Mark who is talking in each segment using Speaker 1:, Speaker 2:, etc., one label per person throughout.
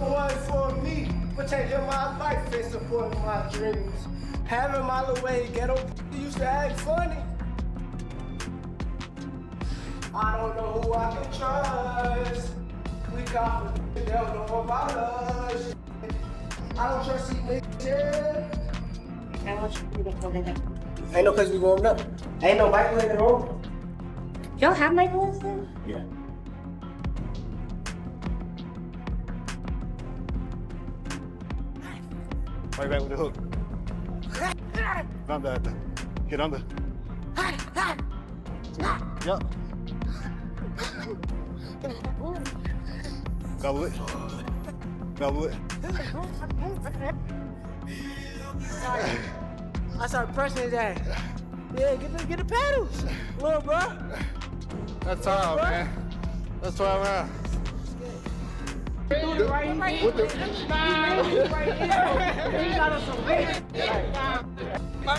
Speaker 1: One for me, for changing my life and supporting my dreams. Having my little way, ghetto used to act funny. I don't know who I can trust. We confident, they don't know about us. I don't trust these niggas, yeah. Ain't no place we warmed up. Ain't no microwave at all.
Speaker 2: Y'all have microwaves there?
Speaker 3: Yeah. Right back with the hook. Under. Get under. Yup. Double it. Double it.
Speaker 1: I started pressing his ass. Yeah, get the paddles. Little bro.
Speaker 3: That's time, man. That's 12 rounds.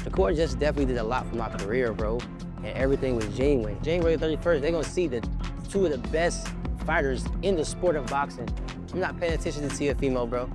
Speaker 4: Shakur just definitely did a lot for my career, bro. And everything was genuine. January 31st, they're gonna see the two of the best fighters in the sport of boxing. I'm not paying attention to Teofimo, bro.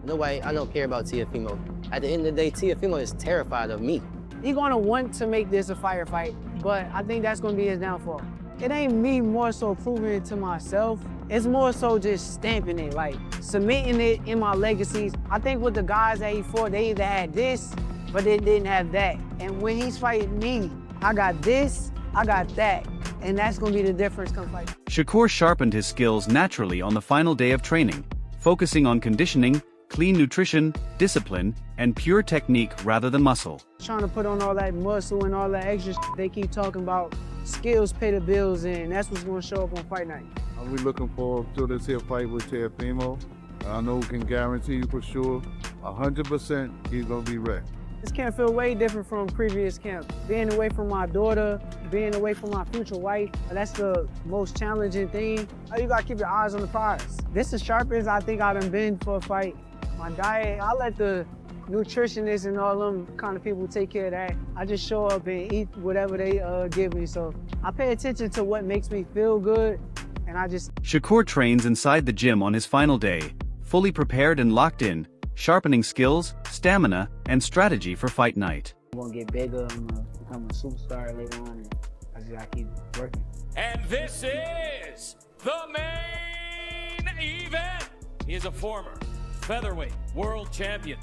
Speaker 4: Nobody, I don't care about Teofimo. At the end of the day, Teofimo is terrified of me.
Speaker 5: He's gonna want to make this a firefight, but I think that's gonna be his downfall. It ain't me more so proving it to myself. It's more so just stamping it, like cementing it in my legacies. I think with the guys that he fought, they either had this, but they didn't have that. And when he's fighting me, I got this, I got that. And that's gonna be the difference come fight.
Speaker 6: Shakur sharpened his skills naturally on the final day of training, focusing on conditioning, clean nutrition, discipline, and pure technique rather than muscle.
Speaker 5: Trying to put on all that muscle and all that extra they keep talking about. Skills pay the bills, and that's what's gonna show up on fight night.
Speaker 3: We're looking forward to this here fight with Teofimo. I know we can guarantee you for sure, 100% he's gonna be ready.
Speaker 5: This camp feel way different from previous camps. Being away from my daughter, being away from my future wife, that's the most challenging thing. You gotta keep your eyes on the prize. This is sharp as I think I done been for a fight. My diet, I let the nutritionists and all them kind of people take care of that. I just show up and eat whatever they give me. So I pay attention to what makes me feel good, and I just...
Speaker 6: Shakur trains inside the gym on his final day, fully prepared and locked in, sharpening skills, stamina, and strategy for fight night.
Speaker 5: I'm gonna get bigger, I'm gonna become a superstar later on, and I just gotta keep working.
Speaker 7: And this is the main event. He is a former featherweight world champion,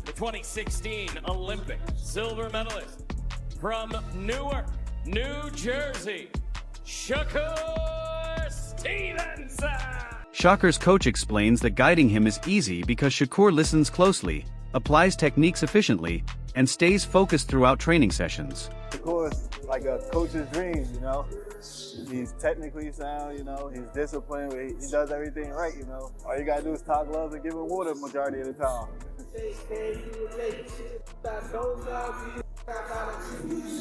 Speaker 7: the 2016 Olympic silver medalist from Newark, New Jersey, Shakur Stevenson.
Speaker 6: Shakur's coach explains that guiding him is easy because Shakur listens closely, applies techniques efficiently, and stays focused throughout training sessions.
Speaker 3: Shakur is like a coach's dream, you know. He's technically sound, you know. He's disciplined. He does everything right, you know. All you gotta do is talk gloves and give him water majority of the time.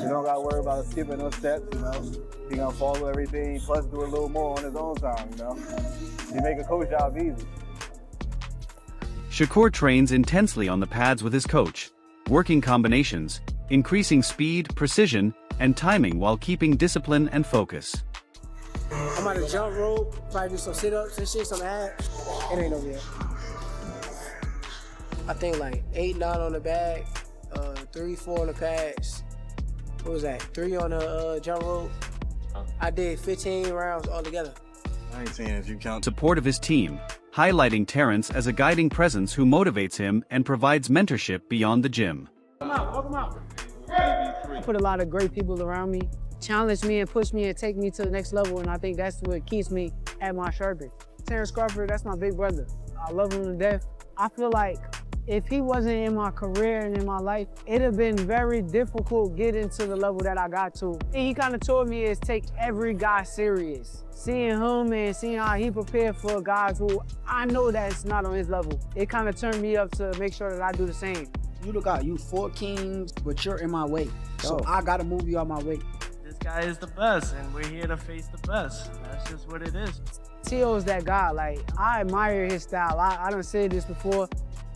Speaker 3: You don't gotta worry about skipping no steps, you know. He gonna follow everything, plus do a little more on his own time, you know. You make a coach job easy.
Speaker 6: Shakur trains intensely on the pads with his coach, working combinations, increasing speed, precision, and timing while keeping discipline and focus.
Speaker 1: I'm on a jump rope, probably do some sit-ups and shit, some abs. It ain't over yet. I think like 8, 9 on the bag, 3, 4 on the pads. What was that? 3 on the jump rope. I did 15 rounds altogether.
Speaker 3: 19 if you count.
Speaker 6: Support of his team, highlighting Terrence as a guiding presence who motivates him and provides mentorship beyond the gym.
Speaker 5: Welcome out. I put a lot of great people around me, challenge me and push me and take me to the next level, and I think that's what keeps me at my sharpest. Terrence Crawford, that's my big brother. I love him to death. I feel like if he wasn't in my career and in my life, it'd have been very difficult getting to the level that I got to. He kind of taught me is take every guy serious. Seeing him and seeing how he prepared for guys who I know that's not on his level, it kind of turned me up to make sure that I do the same.
Speaker 8: You look out, you 4 kings, but you're in my way. So I gotta move you out my way.
Speaker 9: This guy is the best, and we're here to face the best. That's just what it is.
Speaker 5: Teo's that guy, like, I admire his style. I done said this before.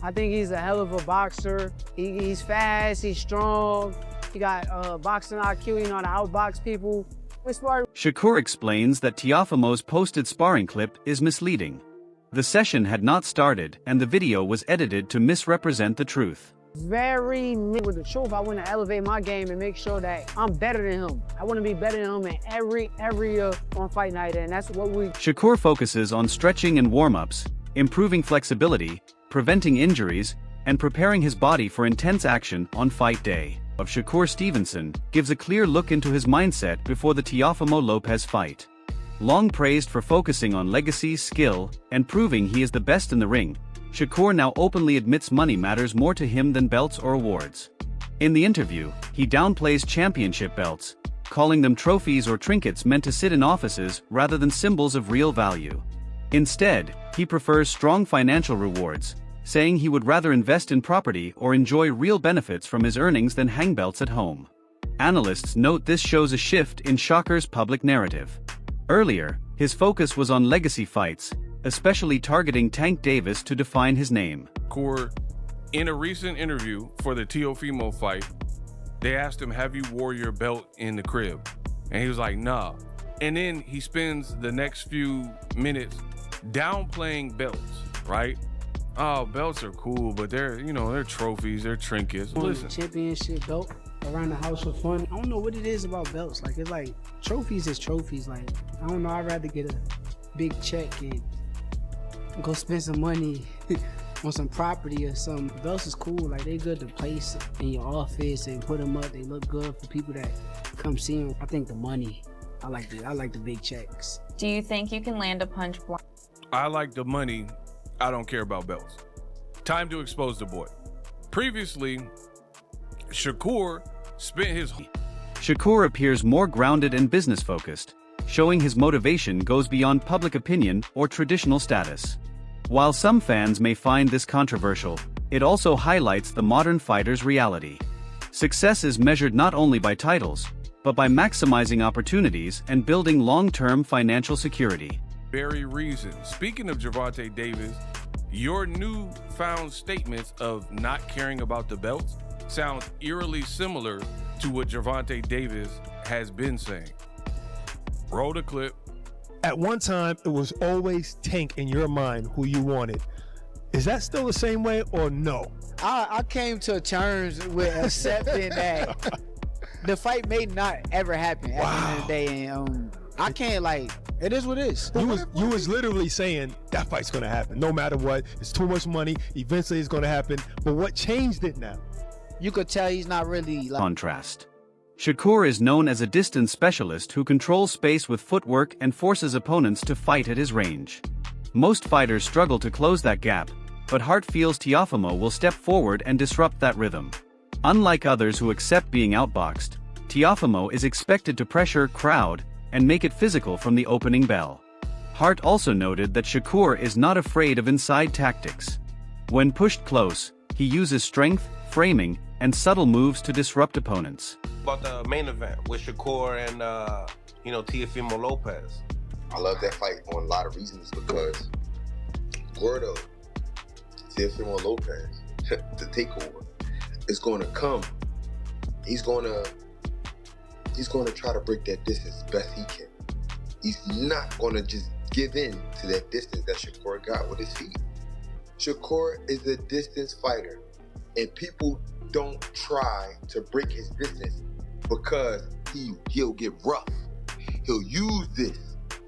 Speaker 5: I think he's a hell of a boxer. He's fast, he's strong. He got boxing IQ, he know how to outbox people.
Speaker 6: Shakur explains that Teofimo's posted sparring clip is misleading. The session had not started and the video was edited to misrepresent the truth.
Speaker 5: Very with the truth. I want to elevate my game and make sure that I'm better than him. I want to be better than him in every area on fight night, and that's what we...
Speaker 6: Shakur focuses on stretching and warm-ups, improving flexibility, preventing injuries, and preparing his body for intense action on fight day. Of Shakur Stevenson gives a clear look into his mindset before the Teofimo Lopez fight. Long praised for focusing on legacy, skill, and proving he is the best in the ring, Shakur now openly admits money matters more to him than belts or awards. In the interview, he downplays championship belts, calling them trophies or trinkets meant to sit in offices rather than symbols of real value. Instead, he prefers strong financial rewards, saying he would rather invest in property or enjoy real benefits from his earnings than hang belts at home. Analysts note this shows a shift in Shakur's public narrative. Earlier, his focus was on legacy fights, especially targeting Tank Davis to define his name.
Speaker 10: Shakur, in a recent interview for the Teofimo fight, they asked him, have you wore your belt in the crib? And he was like, nah. And then he spends the next few minutes downplaying belts, right? Oh, belts are cool, but they're, they're trophies, they're trinkets. Listen.
Speaker 8: Championship belt around the house for fun. I don't know what it is about belts. Like, it's like, trophies is trophies. Like, I don't know, I'd rather get a big check and go spend some money on some property or something. Belts is cool. Like, they good to place in your office and put them up. They look good for people that come see them. I think the money, I like the big checks.
Speaker 2: Do you think you can land a punch blind?
Speaker 10: I like the money. I don't care about belts. Time to expose the boy. Previously, Shakur spent his...
Speaker 6: Shakur appears more grounded and business-focused, showing his motivation goes beyond public opinion or traditional status. While some fans may find this controversial, it also highlights the modern fighter's reality. Success is measured not only by titles, but by maximizing opportunities and building long-term financial security.
Speaker 10: Very reason. Speaking of Gervonta Davis, your newfound statements of not caring about the belts sounds eerily similar to what Gervonta Davis has been saying. Roll the clip.
Speaker 11: At one time, it was always Tank in your mind who you wanted. Is that still the same way or no?
Speaker 8: I came to terms with accepting that the fight may not ever happen at the end of the day, and I can't, like, it is what it is.
Speaker 11: You was literally saying that fight's gonna happen no matter what. It's too much money. Eventually, it's gonna happen. But what changed it now?
Speaker 8: You could tell he's not really like...
Speaker 6: Contrast. Shakur is known as a distance specialist who controls space with footwork and forces opponents to fight at his range. Most fighters struggle to close that gap, but Hart feels Teofimo will step forward and disrupt that rhythm. Unlike others who accept being outboxed, Teofimo is expected to pressure, crowd, and make it physical from the opening bell. Hart also noted that Shakur is not afraid of inside tactics. When pushed close, he uses strength, framing, and subtle moves to disrupt opponents.
Speaker 12: About the main event with Shakur and Teofimo Lopez.
Speaker 13: I love that fight for a lot of reasons because Gordo, Teofimo Lopez, the takeover, is going to come. He's going to try to break that distance as best he can. He's not going to just give in to that distance that Shakur got with his feet. Shakur is a distance fighter, and people don't try to break his distance because he'll get rough. He'll use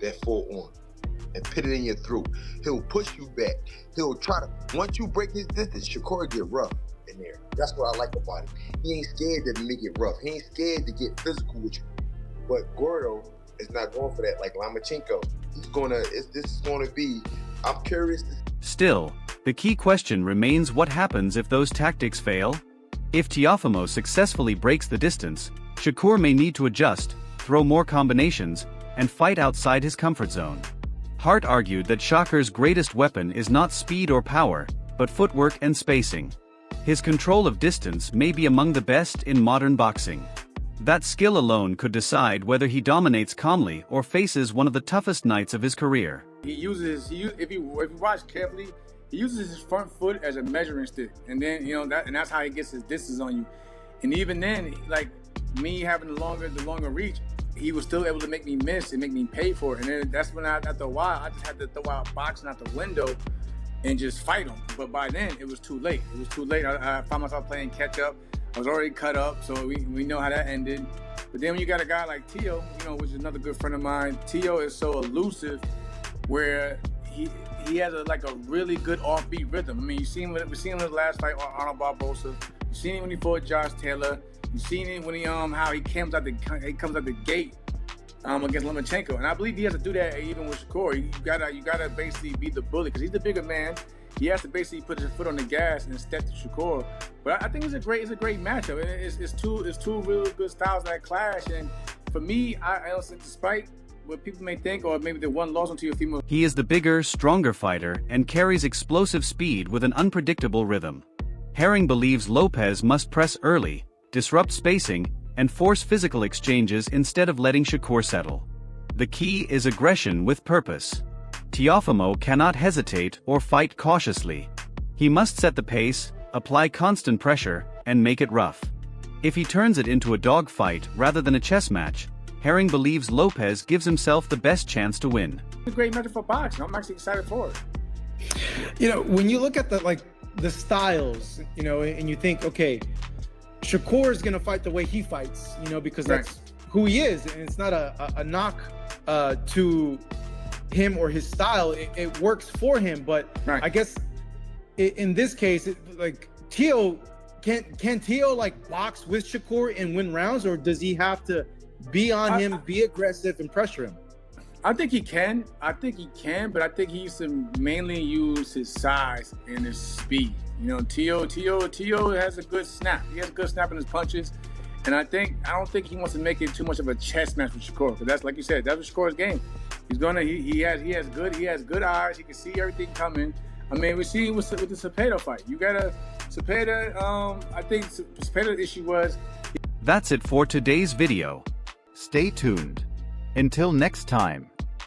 Speaker 13: that forearm, and put it in your throat. He'll push you back. He'll try to, once you break his distance, Shakur get rough in there. That's what I like about him. He ain't scared to make it rough. He ain't scared to get physical with you. But Gordo is not going for that like Lomachenko. This is gonna be, I'm curious to...
Speaker 6: Still, the key question remains what happens if those tactics fail? If Teofimo successfully breaks the distance, Shakur may need to adjust, throw more combinations, and fight outside his comfort zone. Hart argued that Shakur's greatest weapon is not speed or power, but footwork and spacing. His control of distance may be among the best in modern boxing. That skill alone could decide whether he dominates calmly or faces one of the toughest nights of his career.
Speaker 14: If you watch carefully, he uses his front foot as a measuring stick, and then and that's how he gets his distance on you. And even then, like me having the longer reach, he was still able to make me miss and make me pay for it. And then that's when after a while, I just had to throw out boxing out the window and just fight him. But by then, it was too late. It was too late. I found myself playing catch up. I was already cut up, so we know how that ended. But then when you got a guy like Teo, you know, which is another good friend of mine, Teo is so elusive where he has a really good offbeat rhythm. I mean, we seen him in his last fight, Arnold Barbosa. You seen it when he fought Josh Taylor. You seen it when how he comes out the gate against Lomachenko, and I believe he has to do that even with Shakur. You gotta basically be the bully because he's the bigger man. He has to basically put his foot on the gas and step to Shakur. But I think it's a great matchup. It's two really good styles that clash, and for me, I also, despite what people may think, or maybe the one loss on Teofimo.
Speaker 6: He is the bigger, stronger fighter and carries explosive speed with an unpredictable rhythm. Herring believes Lopez must press early, disrupt spacing, and force physical exchanges instead of letting Shakur settle. The key is aggression with purpose. Teofimo cannot hesitate or fight cautiously. He must set the pace, apply constant pressure, and make it rough. If he turns it into a dogfight rather than a chess match, Herring believes Lopez gives himself the best chance to win.
Speaker 14: It's a great matchup for boxing. I'm actually excited for it.
Speaker 15: You know, when you look at the styles, you know, and you think, okay, Shakur is going to fight the way he fights, you know, because that's who he is. And it's not a knock to him or his style. It works for him. But I guess in this case, Teo, can Teo box with Shakur and win rounds, or does he have to be on him, be aggressive, and pressure him?
Speaker 14: I think he can. But I think he used to mainly use his size and his speed. You know, Teo has a good snap. He has a good snap in his punches, and I don't think he wants to make it too much of a chess match with Shakur. Because that's, like you said, that's Shakur's game. He has good eyes. He can see everything coming. I mean, we see with the Cepeda fight. I think Cepeda's issue was.
Speaker 6: That's it for today's video. Stay tuned. Until next time.